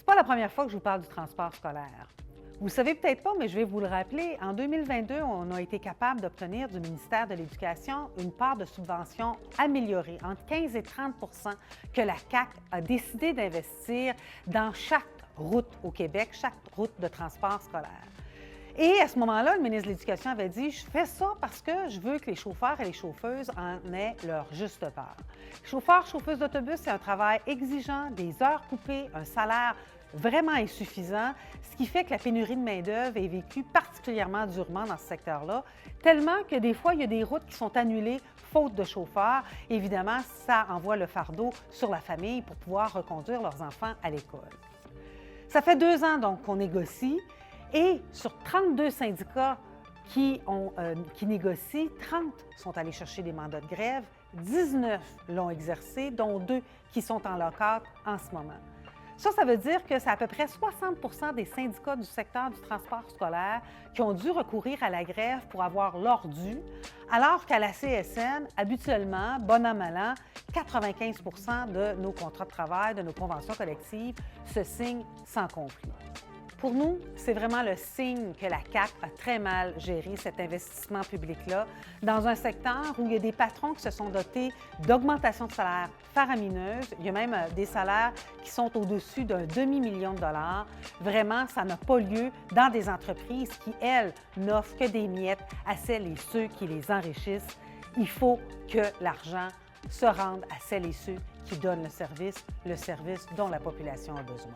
pas la première fois que je vous parle du transport scolaire. Vous ne savez peut-être pas, mais je vais vous le rappeler, en 2022, on a été capable d'obtenir du ministère de l'Éducation une part de subvention améliorée, entre 15 et 30 que la CAQ a décidé d'investir dans chaque route au Québec, chaque route de transport scolaire. Et à ce moment-là, le ministre de l'Éducation avait dit « Je fais ça parce que je veux que les chauffeurs et les chauffeuses en aient leur juste part. » Chauffeurs, chauffeuses d'autobus, c'est un travail exigeant, des heures coupées, un salaire vraiment insuffisant, ce qui fait que la pénurie de main-d'œuvre est vécue particulièrement durement dans ce secteur-là, tellement que des fois, il y a des routes qui sont annulées faute de chauffeurs. Évidemment, ça envoie le fardeau sur la famille pour pouvoir reconduire leurs enfants à l'école. Ça fait 2 ans donc qu'on négocie et sur 32 syndicats qui négocient, 30 sont allés chercher des mandats de grève, 19 l'ont exercé, dont 2 qui sont en lock-out en ce moment. Ça veut dire que c'est à peu près 60 des syndicats du secteur du transport scolaire qui ont dû recourir à la grève pour avoir leur dû, alors qu'à la CSN, habituellement, bon an, mal an, 95 de nos contrats de travail, de nos conventions collectives se signent sans conflit. Pour nous, c'est vraiment le signe que la CAQ a très mal géré cet investissement public-là dans un secteur où il y a des patrons qui se sont dotés d'augmentations de salaire faramineuses. Il y a même des salaires qui sont au-dessus d'un demi-million de dollars. Vraiment, ça n'a pas lieu dans des entreprises qui, elles, n'offrent que des miettes à celles et ceux qui les enrichissent. Il faut que l'argent se rende à celles et ceux qui donnent le service dont la population a besoin.